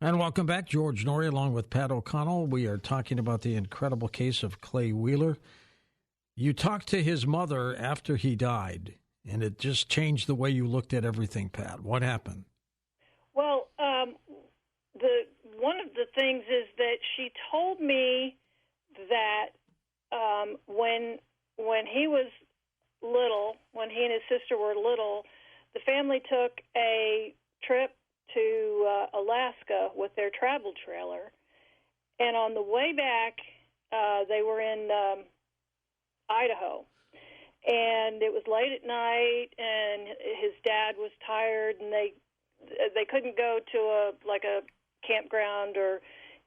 And welcome back, George Norrie, along with Pat O'Connell. We are talking about the incredible case of Clay Wheeler. You talked to his mother after he died, and it just changed the way you looked at everything, Pat. What happened? Well, one of the things is that she told me that when he was little, when he and his sister were little, the family took a trip to Alaska with their travel trailer, and on the way back, they were in Idaho, and it was late at night, and his dad was tired, and they couldn't go to a campground or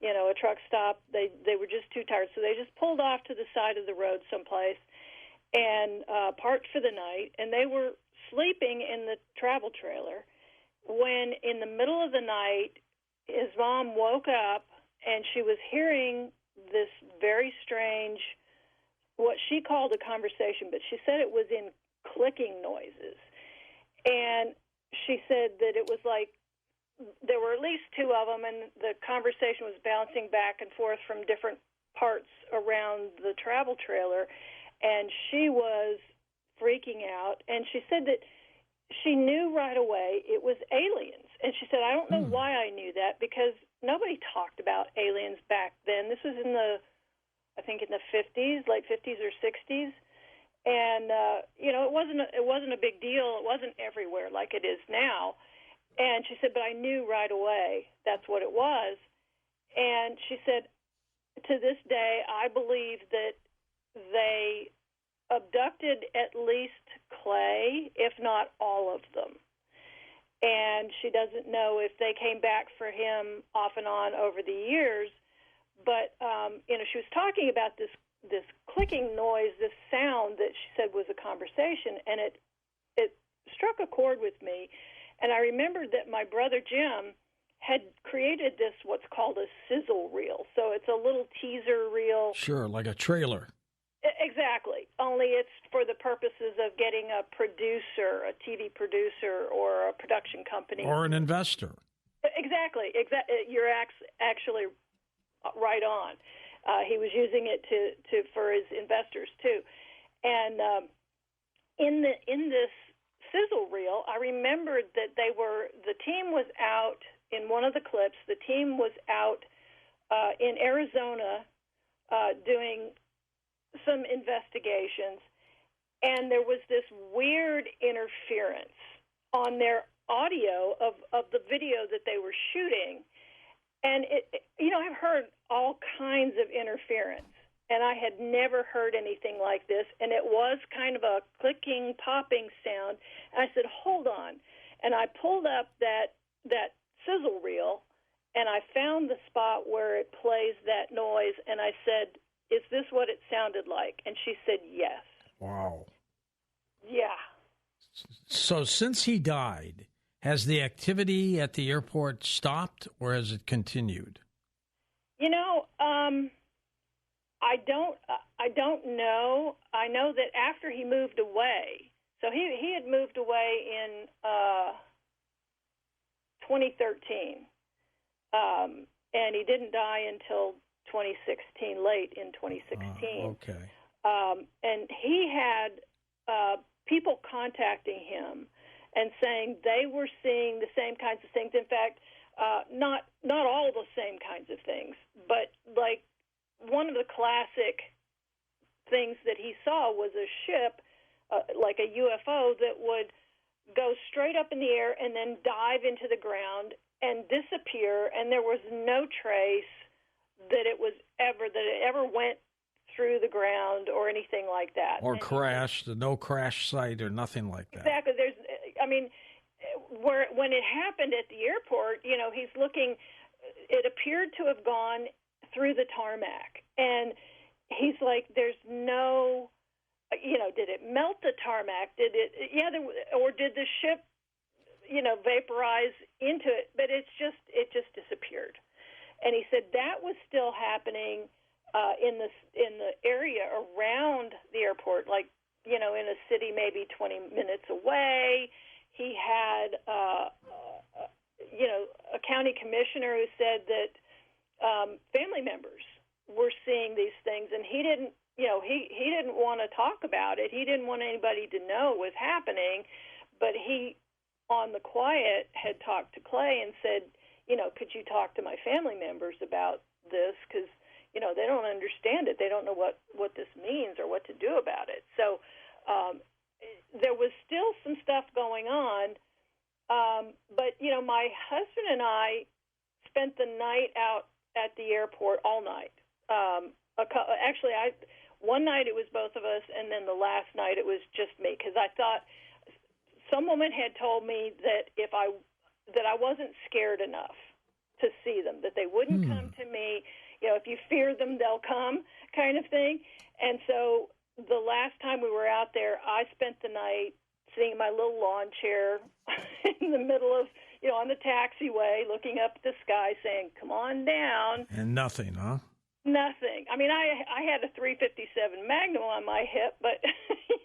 a truck stop. They were just too tired, so they just pulled off to the side of the road someplace and parked for the night, and they were sleeping in the travel trailer when in the middle of the night his mom woke up and she was hearing this very strange, what she called a conversation, but she said it was in clicking noises. And she said that it was like there were at least two of them, and the conversation was bouncing back and forth from different parts around the travel trailer, and she was freaking out. And she said that she knew right away it was aliens. And she said, I don't know why I knew that, because nobody talked about aliens back then. This was in the 50s, late 50s or 60s. And, it wasn't a big deal. It wasn't everywhere like it is now. And she said, but I knew right away that's what it was. And she said, to this day, I believe that they abducted at least Clay, if not all of them. And she doesn't know if they came back for him off and on over the years. But, she was talking about this clicking noise, this sound that she said was a conversation, and it struck a chord with me. And I remembered that my brother Jim had created this, what's called a sizzle reel. So it's a little teaser reel. Sure, like a trailer. Exactly. Only it's for the purposes of getting a producer, a TV producer, or a production company. Or an investor. Exactly. You're actually right on. He was using it to for his investors too. And in this sizzle reel, I remembered that the team was out in one of the clips. The team was out in Arizona doing some investigations, and there was this weird interference on their audio of the video that they were shooting. And I've heard all kinds of interference, and I had never heard anything like this, and it was kind of a clicking, popping sound. And I said, hold on. And I pulled up that sizzle reel, and I found the spot where it plays that noise, and I said, is this what it sounded like? And she said, yes. Wow. Yeah. So since he died, has the activity at the airport stopped, or has it continued? I don't know. I know that after he moved away, so he had moved away in 2013, and he didn't die until 2016, late in 2016. Okay. And he had people contacting him and saying they were seeing the same kinds of things. In fact, not all the same kinds of things, but like one of the classic things that he saw was a ship, like a UFO, that would go straight up in the air and then dive into the ground and disappear, and there was no trace that it ever went through the ground or anything like that. Or crashed, no crash site or nothing like that. Exactly. When it happened at the airport, he's looking, it appeared to have gone through the tarmac. And he's like, there's no, did it melt the tarmac? Or did the ship, vaporize into it? But it just disappeared. And he said that was still happening in the area around the airport, like, in a city maybe 20 minutes away. He had, county commissioner who said that family members were seeing these things, and he didn't, he didn't want to talk about it. He didn't want anybody to know it was happening, but he, on the quiet, had talked to Clay and said, could you talk to my family members about this? Because, they don't understand it. They don't know what this means or what to do about it. So there was still some stuff going on, but, my husband and I spent the night out at the airport all night. One night it was both of us, and then the last night it was just me, because I thought some woman had told me that that I wasn't scared enough to see them, that they wouldn't come to me. If you fear them, they'll come, kind of thing. And so the last time we were out there, I spent the night sitting in my little lawn chair in the middle of, on the taxiway, looking up at the sky, saying, "Come on down." And nothing, huh? Nothing. I mean, I had a .357 Magnum on my hip, but,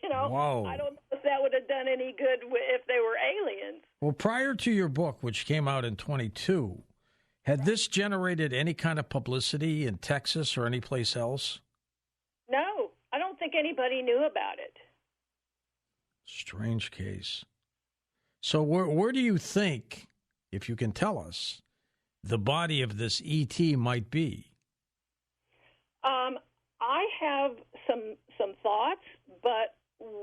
Whoa. I don't know if that would have done any good if they were aliens. Well, prior to your book, which came out in 22, had this generated any kind of publicity in Texas or anyplace else? No, I don't think anybody knew about it. Strange case. So where do you think, if you can tell us, the body of this ET might be? I have some thoughts, but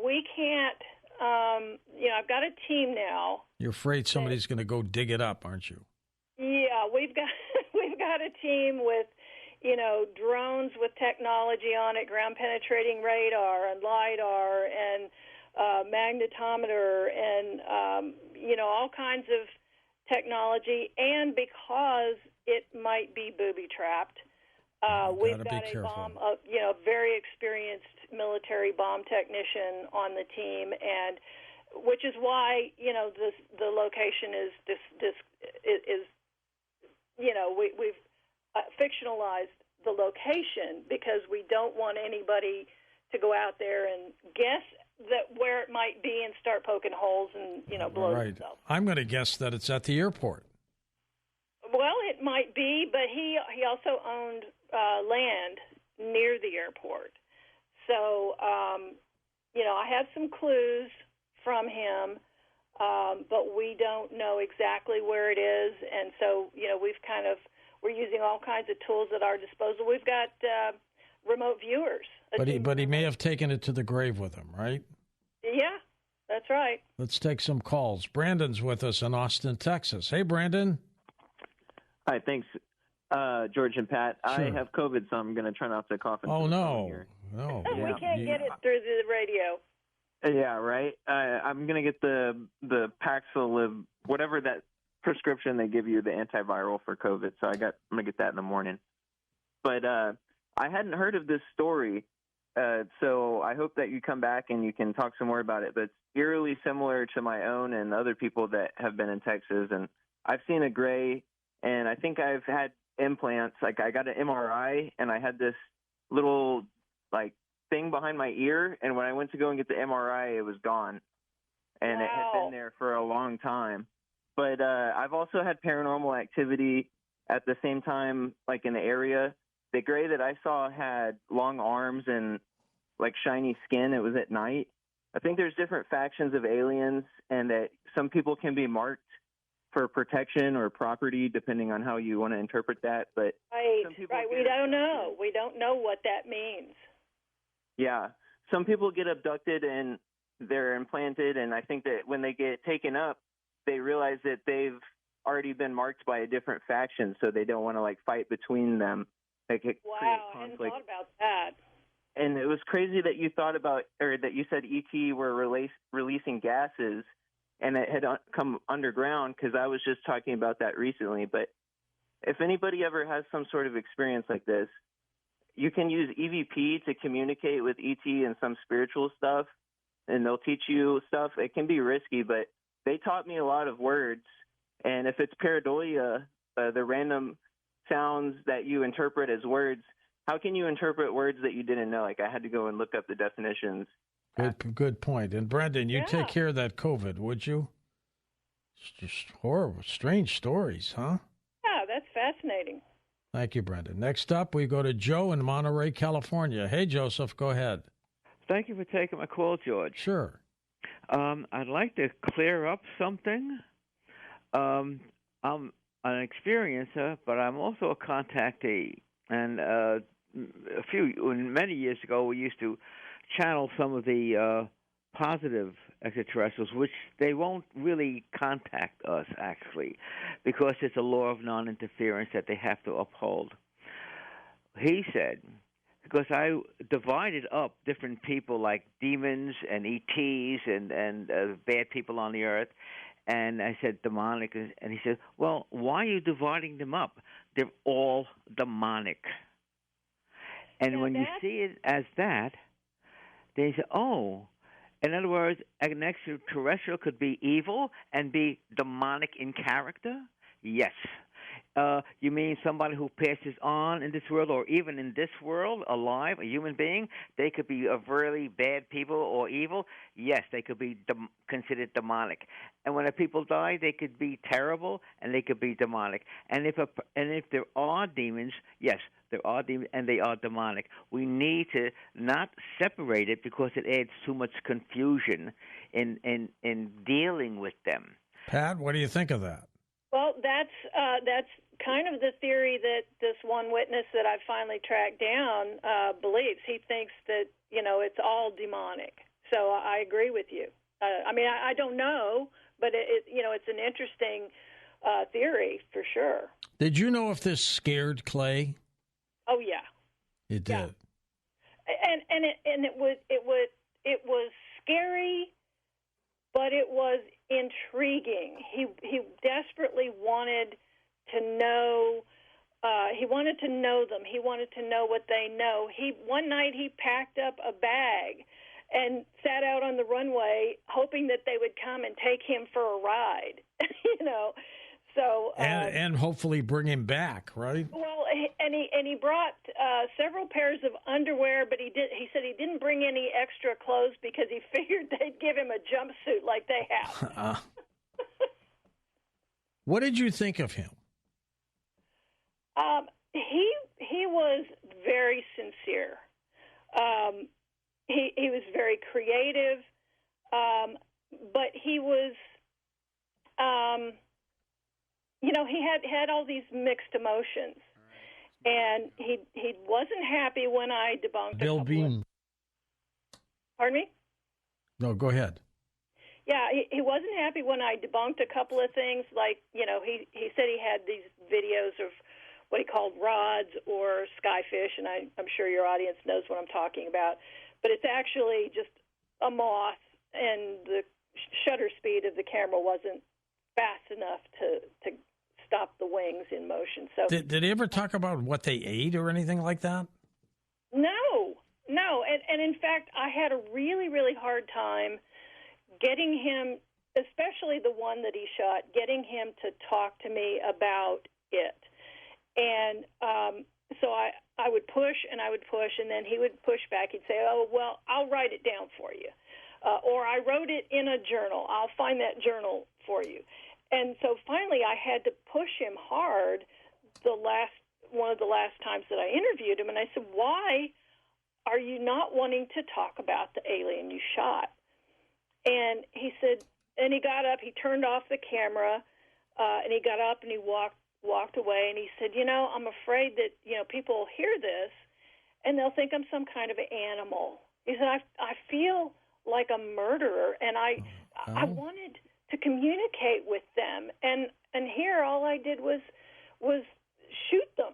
we can't. I've got a team now. You're afraid somebody's going to go dig it up, aren't you? Yeah, we've got a team with, drones with technology on it, ground penetrating radar and LIDAR and magnetometer and all kinds of technology. And because it might be booby trapped, we've got a very experienced military bomb technician on the team, and which is why the location is we've fictionalized the location, because we don't want anybody to go out there and guess that where it might be and start poking holes and blow themselves. I'm going to guess that it's at the airport. Well, it might be, but he also owned land near the airport. So, I have some clues from him, but we don't know exactly where it is. And so, we're using all kinds of tools at our disposal. We've got remote viewers. But he may have taken it to the grave with him, right? Yeah, that's right. Let's take some calls. Brandon's with us in Austin, Texas. Hey, Brandon. Hi, thanks, George and Pat. Sure. I have COVID, so I'm going to try not to cough. Oh, no. We can't get it through the radio. Yeah, right. I'm going to get the Paxil, whatever that prescription they give you, the antiviral for COVID. So I'm going to get that in the morning. But I hadn't heard of this story, so I hope that you come back and you can talk some more about it. But it's eerily similar to my own and other people that have been in Texas. And I've seen a gray, and I think I've had implants. Like, I got an MRI, and I had this little, thing behind my ear. And when I went to go and get the MRI, it was gone. And It had been there for a long time. But I've also had paranormal activity at the same time, in the area. The gray that I saw had long arms and, shiny skin. It was at night. I think there's different factions of aliens, and that some people can be marked for protection or property, depending on how you want to interpret that. But right. We don't know. We don't know what that means. Yeah. Some people get abducted and they're implanted, and I think that when they get taken up, they realize that they've already been marked by a different faction, so they don't want to, fight between them. Wow, I hadn't thought about that. And it was crazy that you thought about, or that you said ET were releasing gases, and it had come underground, because I was just talking about that recently. But if anybody ever has some sort of experience like this, you can use EVP to communicate with ET and some spiritual stuff, and they'll teach you stuff. It can be risky, but they taught me a lot of words. And if it's pareidolia, the random sounds that you interpret as words, how can you interpret words that you didn't know? I had to go and look up the definitions. Good point. And Brendan, you take care of that COVID, would you? It's just horrible, strange stories, huh? that's fascinating. Thank you, Brenda. Next up, we go to Joe in Monterey, California. Hey, Joseph, go ahead. Thank you for taking my call, George. Sure. I'd like to clear up something. I'm an experiencer, but I'm also a contactee. And many years ago, we used to channel some of the positive extraterrestrials, which they won't really contact us, actually, because it's a law of non-interference that they have to uphold. He said, because I divided up different people like demons and ETs and bad people on the earth, and I said demonic, and he said, well, why are you dividing them up? They're all demonic. And when you see it as that, they say, oh, in other words, an extraterrestrial could be evil and be demonic in character? Yes. You mean somebody who passes on in this world, or even in this world, alive, a human being? They could be really bad people or evil? Yes, they could be considered demonic. And when people die, they could be terrible and they could be demonic. And if there are demons, yes, there are demons and they are demonic. We need to not separate it because it adds too much confusion in dealing with them. Pat, what do you think of that? Well, that's kind of the theory that this one witness that I finally tracked down believes. He thinks that, it's all demonic. So I agree with you. I don't know, but it's an interesting theory for sure. Did you know if this scared Clay? Oh yeah, it did. Yeah. And it was scary, but it was intriguing. He desperately wanted to know. He wanted to know them. He wanted to know what they know. One night he packed up a bag and sat out on the runway, hoping that they would come and take him for a ride. So and hopefully bring him back, right? Well, and he brought several pairs of underwear, but he said he didn't bring any extra clothes because he figured they'd give him a jumpsuit like they have. What did you think of him? He was very sincere. He was very creative, but he was. He had all these mixed emotions, and he wasn't happy when I debunked Bill Bean. Pardon me? No, go ahead. Yeah, he wasn't happy when I debunked a couple of things, like, he said he had these videos of what he called rods or skyfish, and I'm sure your audience knows what I'm talking about, but it's actually just a moth, and the shutter speed of the camera wasn't fast enough to stop the wings in motion. So did he ever talk about what they ate or anything like that? No. And in fact, I had a really, really hard time getting him, especially the one that he shot, getting him to talk to me about it. And so I would push and I would push, and then he would push back. He'd say, oh, well, I'll write it down for you. Or I wrote it in a journal. I'll find that journal for you. And so finally I had to push him hard one of the last times that I interviewed him, and I said, why are you not wanting to talk about the alien you shot? And he said, and he got up, he turned off the camera, and he got up and he walked away, and he said, I'm afraid that, people will hear this and they'll think I'm some kind of animal. He said, I feel like a murderer, and I wanted to communicate with them, and here all I did was shoot them.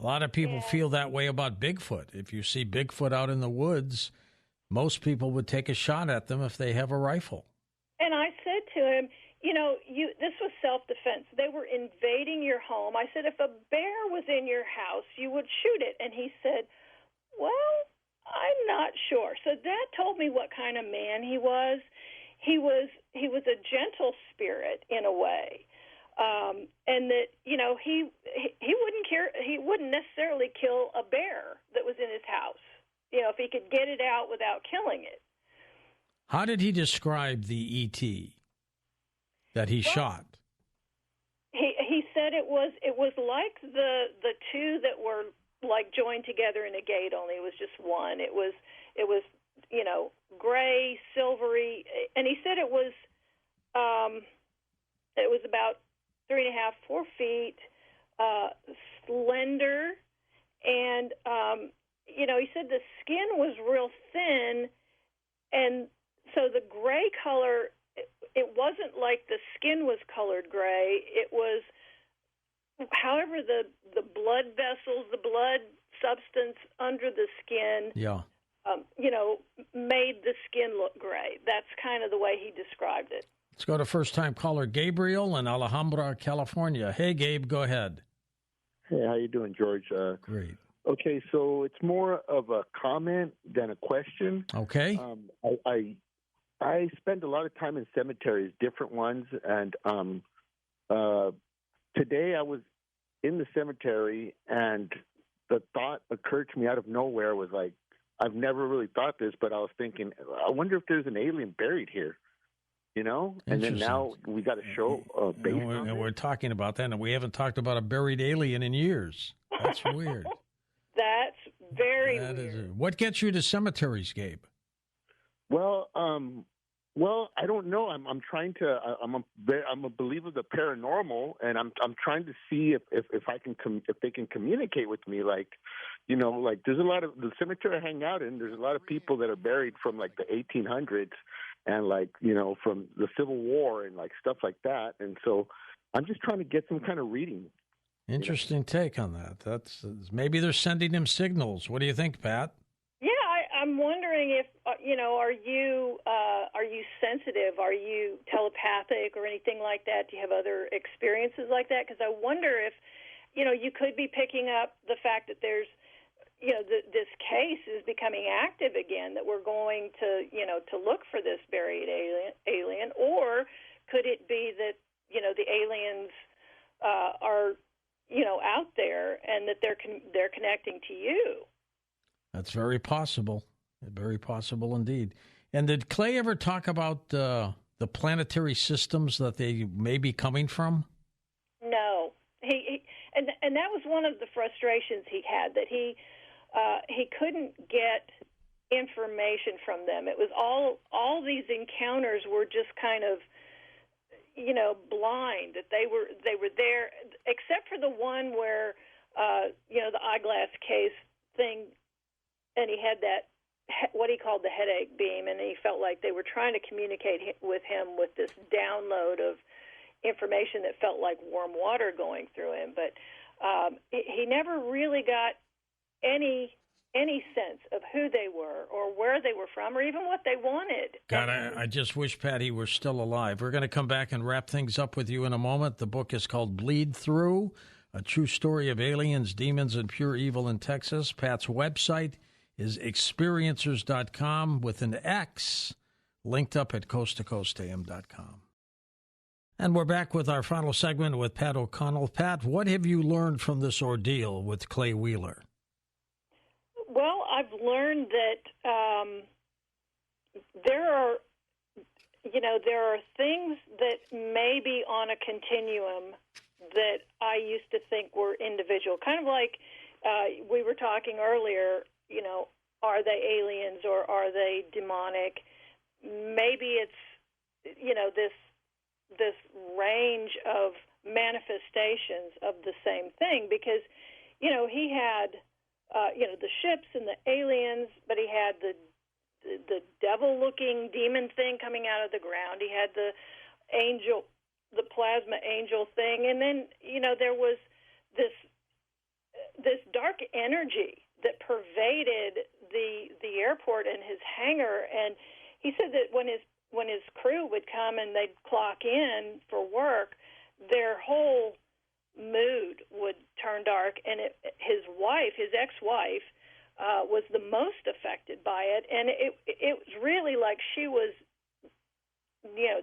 A lot of people feel that way about Bigfoot. If you see Bigfoot out in the woods, most people would take a shot at them if they have a rifle. And I said to him, this was self-defense. They were invading your home. I said, if a bear was in your house, you would shoot it. And he said, well, I'm not sure. So that told me what kind of man he was. He was a gentle spirit in a way, and that he wouldn't care. He wouldn't necessarily kill a bear that was in his house, if he could get it out without killing it. How did he describe the ET that he shot? He said it was like the two that were like joined together in a gate, only it was just one. It was gray, silvery, and he said it was about 3.5, 4 feet, slender, and he said the skin was real thin, and so the gray color, it wasn't like the skin was colored gray. It was, however, the blood vessels, the blood substance under the skin, made the skin look gray. That's kind of the way he described it. Let's go to first-time caller Gabriel in Alhambra, California. Hey, Gabe, go ahead. Hey, how you doing, George? Great. Okay, so it's more of a comment than a question. Okay. I spend a lot of time in cemeteries, different ones, and today I was in the cemetery, and the thought occurred to me out of nowhere was like, I've never really thought this, but I was thinking, I wonder if there's an alien buried here, And then now we got a show based on it. We're talking about that, and we haven't talked about a buried alien in years. That's weird. That's very weird. What gets you to cemeteries, Gabe? Well, I don't know. I'm trying to. I'm a believer of the paranormal, and I'm trying to see if they can communicate with me. Like there's a lot of the cemetery I hang out in. There's a lot of people that are buried from like the 1800s, and from the Civil War and like stuff like that. And so I'm just trying to get some kind of reading. Interesting take on that. That's maybe they're sending him signals. What do you think, Pat? Yeah, I'm wondering if are you sensitive? Are you telepathic or anything like that? Do you have other experiences like that? Because I wonder if you could be picking up the fact that there's this case is becoming active again. That we're going to look for this buried alien, or could it be that the aliens are out there and that they're connecting to you? That's very possible. Very possible indeed. And did Clay ever talk about the planetary systems that they may be coming from? No. And that was one of the frustrations he had, that he couldn't get information from them. It was all these encounters were just kind of blind, that they were there, except for the one where the eyeglass case thing, and he had that what he called the headache beam, and he felt like they were trying to communicate with him with this download of information that felt like warm water going through him. But he never really got any sense of who they were or where they were from or even what they wanted. God, I just wish Patty were still alive. We're going to come back and wrap things up with you in a moment. The book is called Bleed Through, A True Story of Aliens, Demons, and Pure Evil in Texas. Pat's website is experiencers.com with an X, linked up at coasttocoastam.com. And we're back with our final segment with Pat O'Connell. Pat, what have you learned from this ordeal with Clay Wheeler? Well, I've learned that there are things that may be on a continuum that I used to think were individual. Kind of like we were talking earlier, are they aliens or are they demonic? Maybe it's, this range of manifestations of the same thing, because, he had, the ships and the aliens, but he had the devil-looking demon thing coming out of the ground. He had the angel, the plasma angel thing, and then, there was this dark energy that pervaded the airport and his hangar. And he said that when his crew would come and they'd clock in for work, their whole mood would turn dark, and his ex-wife, was the most affected by it, and it was really like she was,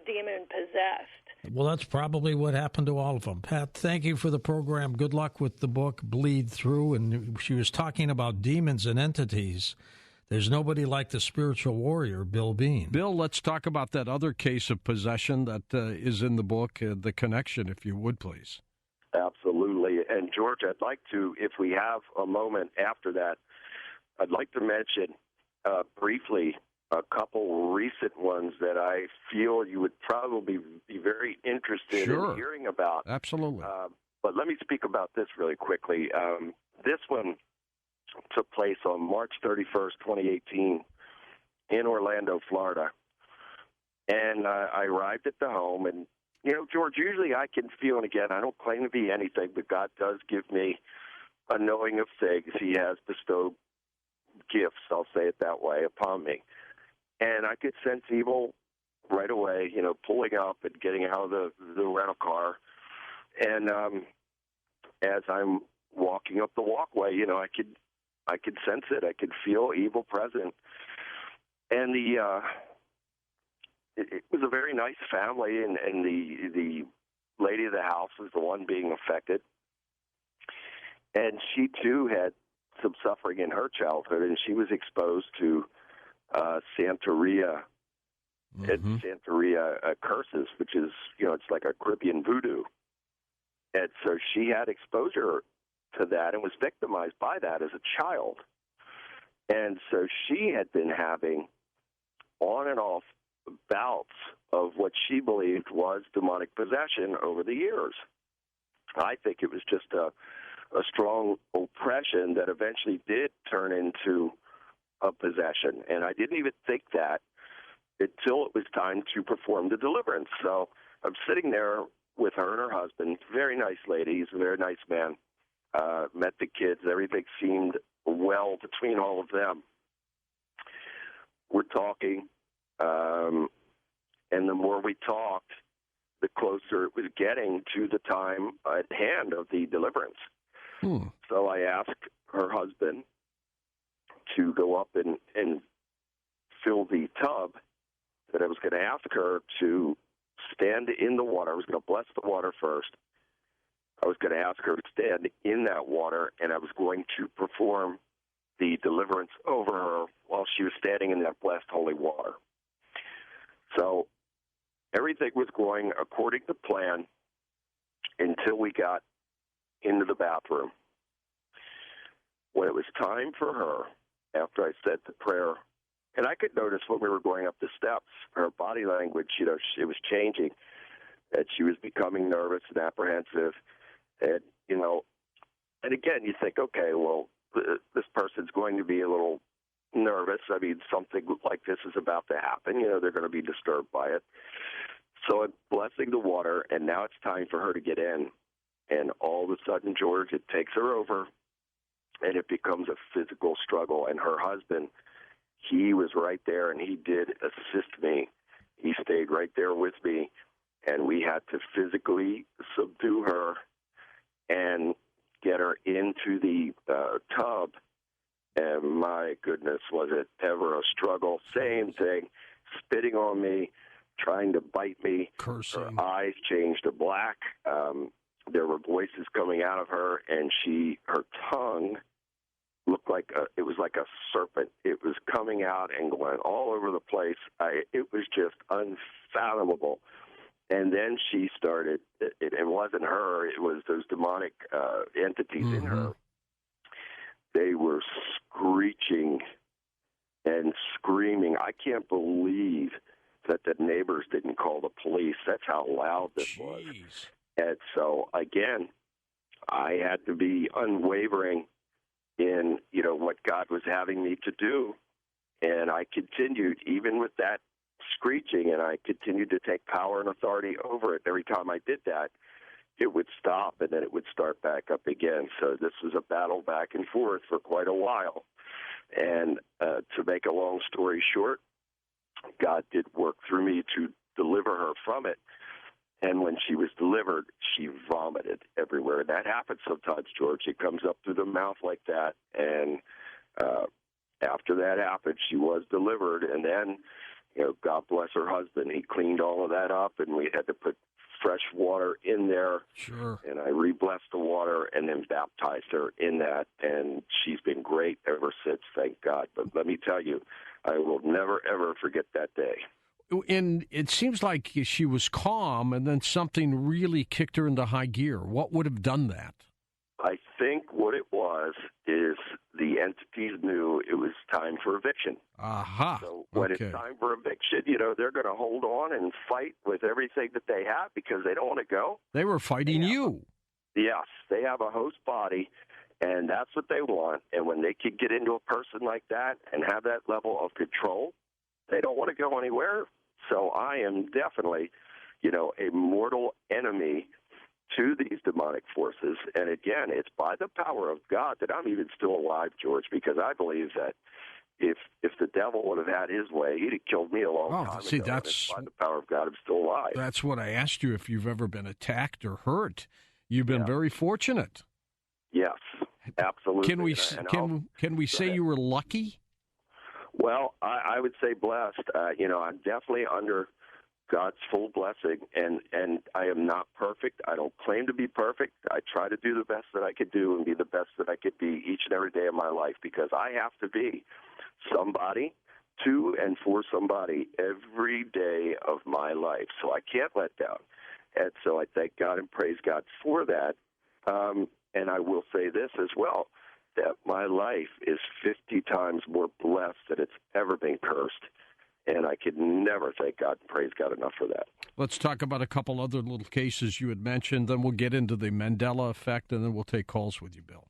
demon possessed. Well, that's probably what happened to all of them. Pat, thank you for the program. Good luck with the book, Bleed Through. And she was talking about demons and entities. There's nobody like the spiritual warrior, Bill Bean. Bill, let's talk about that other case of possession that is in the book, the connection, if you would, please. And George, I'd like to, if we have a moment after that, I'd like to mention briefly a couple recent ones that I feel you would probably be very interested in hearing about. Absolutely. But let me speak about this really quickly. This one took place on March 31st, 2018 in Orlando, Florida. And I arrived at the home, and, you know, George, usually I can feel, and again, I don't claim to be anything, but God does give me a knowing of things. He has bestowed gifts, I'll say it that way, upon me. And I could sense evil right away, you know, pulling up and getting out of the rental car. And as I'm walking up the walkway, you know, I could sense it. I could feel evil present. And it was a very nice family, and the lady of the house was the one being affected. And she, too, had some suffering in her childhood, and she was exposed to Santeria and Santeria curses, which is, you know, it's like a Caribbean voodoo. And so she had exposure to that and was victimized by that as a child. And so she had been having on and off bouts of what she believed was demonic possession over the years. I think it was just a strong oppression that eventually did turn into a possession. And I didn't even think that until it was time to perform the deliverance. So I'm sitting there with her and her husband, very nice lady, he's a very nice man, met the kids, everything seemed well between all of them. We're talking, and the more we talked, the closer it was getting to the time at hand of the deliverance. So I asked her husband to go up and fill the tub, that I was going to ask her to stand in the water. I was going to bless the water first. I was going to ask her to stand in that water, and I was going to perform the deliverance over her while she was standing in that blessed holy water. So everything was going according to plan until we got into the bathroom. When it was time for her, after I said the prayer, and I could notice when we were going up the steps, her body language, you know, it was changing, that she was becoming nervous and apprehensive. And, you know, and again, you think, okay, well, this person's going to be a little nervous. I mean, something like this is about to happen. You know, they're going to be disturbed by it. So I'm blessing the water, and now it's time for her to get in. And all of a sudden, George, it takes her over, and it becomes a physical struggle. And her husband, he was right there, and he did assist me. He stayed right there with me, and we had to physically subdue her and get her into the tub. And my goodness, was it ever a struggle. Same thing, spitting on me, trying to bite me. Cursing. Her eyes changed to black. There were voices coming out of her, and her tongue looked like it was like a serpent. It was coming out and going all over the place. It was just unfathomable. And then she started, it wasn't her, it was those demonic entities in her. They were screeching and screaming. I can't believe that the neighbors didn't call the police. That's how loud this was. And so, again, I had to be unwavering in, you know, what God was having me to do. And I continued, even with that screeching, and I continued to take power and authority over it. Every time I did that, it would stop, and then it would start back up again. So this was a battle back and forth for quite a while. And to make a long story short, God did work through me to deliver her from it. And when she was delivered, she vomited everywhere. And that happens sometimes, George. It comes up through the mouth like that. And after that happened, she was delivered. And then, you know, God bless her husband. He cleaned all of that up, and we had to put fresh water in there. Sure. And I re-blessed the water and then baptized her in that. And she's been great ever since, thank God. But let me tell you, I will never, ever forget that day. And it seems like she was calm, and then something really kicked her into high gear. What would have done that? I think what it was is the entities knew it was time for eviction. Aha. So when it's time for eviction, they're going to hold on and fight with everything that they have because they don't want to go. They were fighting you. Yes, they have a host body, and that's what they want. And when they can get into a person like that and have that level of control, they don't want to go anywhere. So I am definitely, a mortal enemy to these demonic forces. And again, it's by the power of God that I'm even still alive, George, because I believe that if the devil would have had his way, he'd have killed me a long time ago. That's by the power of God, I'm still alive. That's what I asked you, if you've ever been attacked or hurt. You've been very fortunate. Yes, absolutely. Can we say you were lucky? Well, I would say blessed. I'm definitely under God's full blessing, and I am not perfect. I don't claim to be perfect. I try to do the best that I could do and be the best that I could be each and every day of my life, because I have to be somebody to and for somebody every day of my life. So I can't let down. And so I thank God and praise God for that. And I will say this as well, that my life is 50 times more blessed than it's ever been cursed. And I could never thank God and praise God enough for that. Let's talk about a couple other little cases you had mentioned. Then we'll get into the Mandela effect, and then we'll take calls with you, Bill.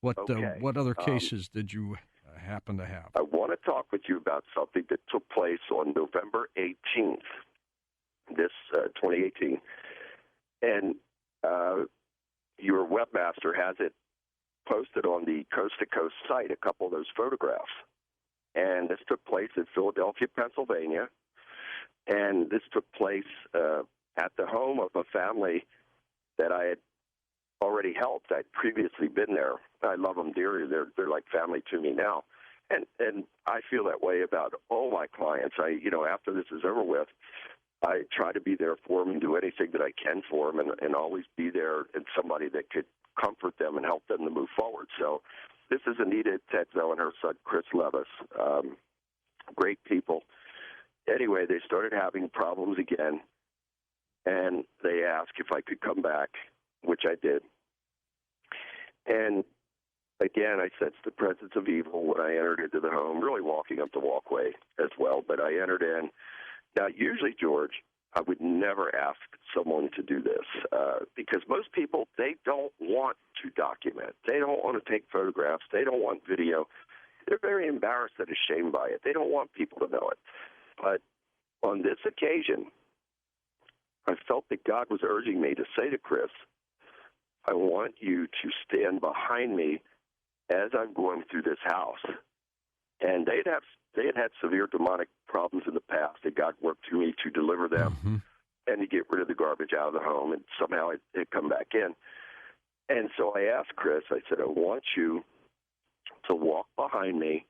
What other cases did you happen to have? I want to talk with you about something that took place on November 18th, 2018. And your webmaster has it posted on the Coast to Coast site, a couple of those photographs. And this took place in Philadelphia, Pennsylvania. And this took place at the home of a family that I had already helped. I'd previously been there. I love them dearly. They're like family to me now. And I feel that way about all my clients. After this is over with, I try to be there for them and do anything that I can for them, and always be there and somebody that could comfort them and help them to move forward. So this is Anita Tetzo and her son, Chris Levis. Great people. Anyway, they started having problems again, and they asked if I could come back, which I did. And again, I sensed the presence of evil when I entered into the home, really walking up the walkway as well. But I entered in. Now, usually, George, I would never ask someone to do this because most people, they don't want to document. They don't want to take photographs. They don't want video. They're very embarrassed and ashamed by it. They don't want people to know it. But on this occasion, I felt that God was urging me to say to Chris, I want you to stand behind me as I'm going through this house. And they had had severe demonic problems in the past, and God worked through me to deliver them and to get rid of the garbage out of the home, and somehow it come back in. And so I asked Chris, I said, I want you to walk behind me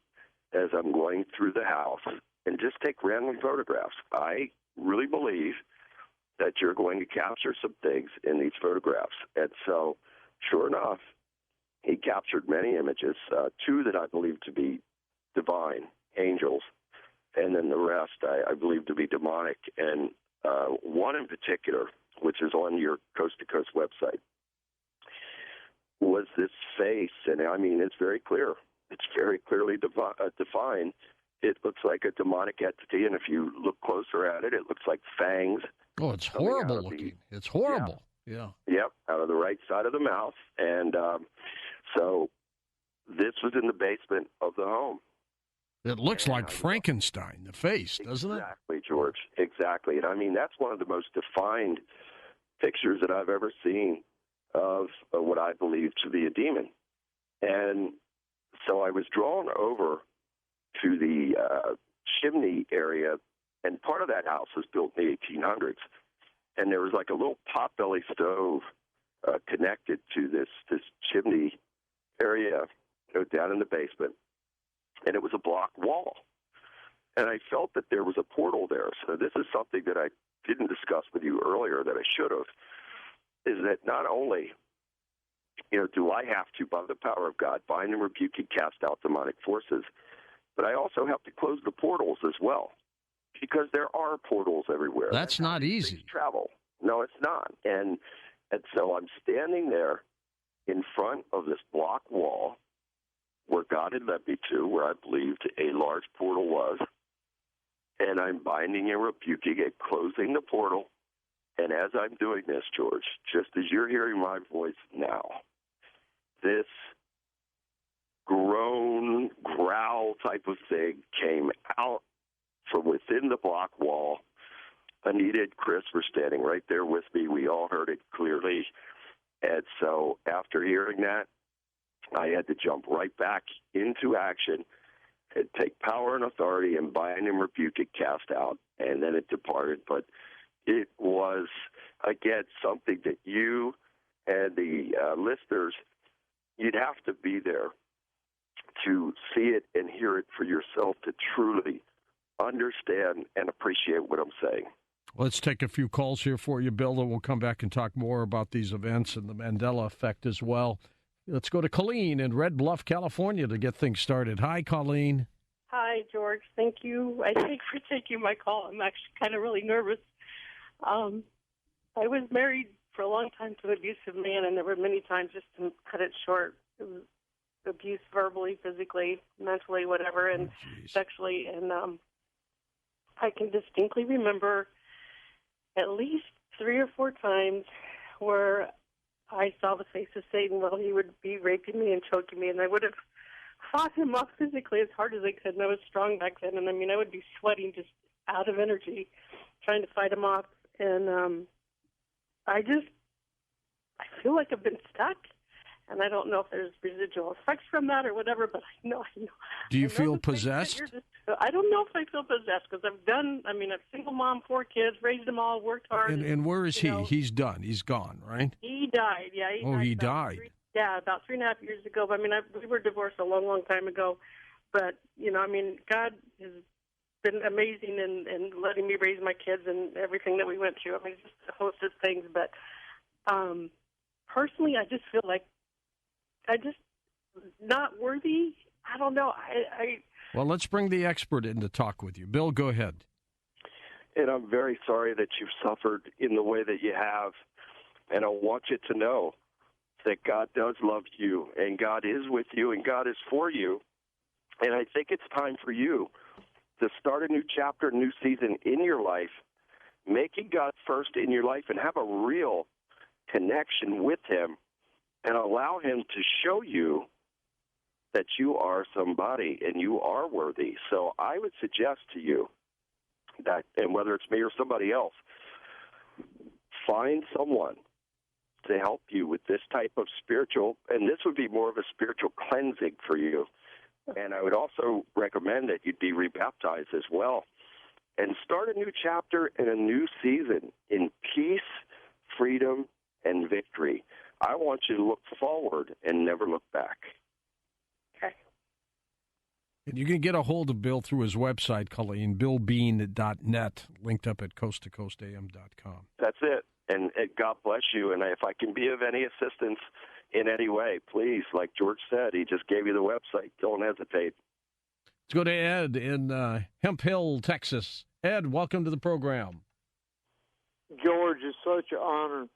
as I'm going through the house and just take random photographs. I really believe that you're going to capture some things in these photographs. And so, sure enough, he captured many images, two that I believe to be divine, angels, and then the rest I believe to be demonic. And one in particular, which is on your Coast to Coast website, was this face. And I mean, it's very clear. It's very clearly defined. It looks like a demonic entity, and if you look closer at it, it looks like fangs. Oh, it's horrible looking. It's horrible. Yeah. Yep, out of the right side of the mouth. And so this was in the basement of the home. It looks like Frankenstein, the face, doesn't it? Exactly, George. Exactly. And I mean, that's one of the most defined pictures that I've ever seen of what I believe to be a demon. And so I was drawn over to the chimney area, and part of that house was built in the 1800s. And there was like a little potbelly stove connected to this chimney area, down in the basement. And it was a block wall. And I felt that there was a portal there. So this is something that I didn't discuss with you earlier that I should have, is that not only, do I have to, by the power of God, bind and rebuke and cast out demonic forces, but I also have to close the portals as well, because there are portals everywhere. That's not easy. Travel. No, it's not. And so I'm standing there, in front of this block wall where God had led me to, where I believed a large portal was, and I'm binding and rebuking and closing the portal. And as I'm doing this, George, just as you're hearing my voice now, this groan, growl type of thing came out from within the block wall. Anita and Chris were standing right there with me. We all heard it clearly. And so after hearing that, I had to jump right back into action and take power and authority and bind and rebuke it, cast out, and then it departed. But it was, again, something that you and the listeners, you'd have to be there to see it and hear it for yourself to truly understand and appreciate what I'm saying. Let's take a few calls here for you, Bill, and we'll come back and talk more about these events and the Mandela effect as well. Let's go to Colleen in Red Bluff, California to get things started. Hi, Colleen. Hi, George. Thank you, I think, for taking my call. I'm actually kind of really nervous. I was married for a long time to an abusive man, and there were many times, just to cut it short, it was abuse verbally, physically, mentally, whatever, and sexually. And I can distinctly remember at least 3 or 4 times where I saw the face of Satan while he would be raping me and choking me, and I would have fought him off physically as hard as I could, and I was strong back then, and I mean, I would be sweating just out of energy trying to fight him off, and I feel like I've been stuck, and I don't know if there's residual effects from that or whatever, but I know. Do you feel possessed? I don't know if I feel possessed, because I'm a single mom, 4 kids, raised them all, worked hard. And where is he? He's done. He's gone, right? He died, yeah. He died. About 3.5 years ago. I mean, we were divorced a long, long time ago. But, God has been amazing in letting me raise my kids and everything that we went through. I mean, just a host of things. But personally, I just feel like I just not worthy. I don't know. Well, let's bring the expert in to talk with you. Bill, go ahead. And I'm very sorry that you've suffered in the way that you have. And I want you to know that God does love you, and God is with you, and God is for you. And I think it's time for you to start a new chapter, a new season in your life, making God first in your life and have a real connection with him and allow him to show you that you are somebody and you are worthy. So I would suggest to you that, and whether it's me or somebody else, find someone to help you with this type of spiritual, and this would be more of a spiritual cleansing for you. And I would also recommend that you'd be rebaptized as well and start a new chapter and a new season in peace, freedom, and victory. I want you to look forward and never look back. Okay. And you can get a hold of Bill through his website, Colleen, billbean.net, linked up at coasttocoastam.com. That's it. And God bless you. And if I can be of any assistance in any way, please, like George said, he just gave you the website. Don't hesitate. Let's go to Ed in Hemp Hill, Texas. Ed, welcome to the program. George, it's such an honor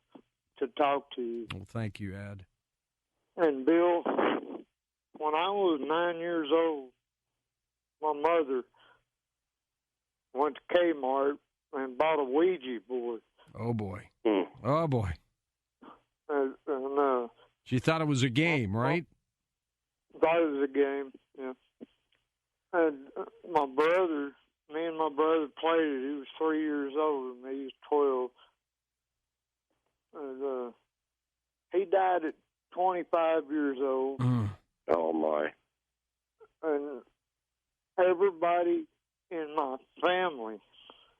to talk to you. Well, thank you, Ed. And Bill, when I was 9 years old, my mother went to Kmart and bought a Ouija board. Oh, boy. Oh, boy. And she thought it was a game, right? Thought it was a game, yeah. And me and my brother played it. He was 3 years older than me. He was 12. And he died at 25 years old. Oh, my. And everybody in my family,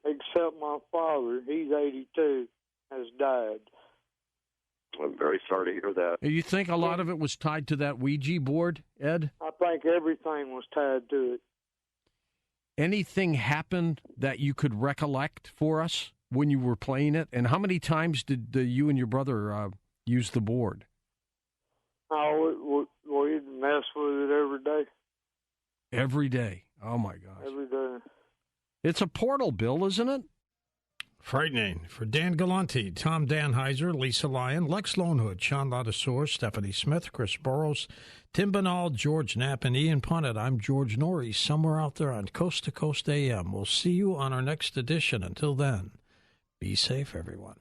except my father, he's 82, has died. I'm very sorry to hear that. You think a lot of it was tied to that Ouija board, Ed? I think everything was tied to it. Anything happened that you could recollect for us when you were playing it? And how many times did you and your brother use the board? Oh, we'd mess with it every day. Every day? Oh, my gosh. Every day. It's a portal, Bill, isn't it? Frightening. For Dan Galante, Tom Danheiser, Lisa Lyon, Lex Lonehood, Sean Ladouceur, Stephanie Smith, Chris Burrows, Tim Banal, George Knapp, and Ian Punnett, I'm George Norrie, somewhere out there on Coast to Coast AM. We'll see you on our next edition. Until then, be safe, everyone.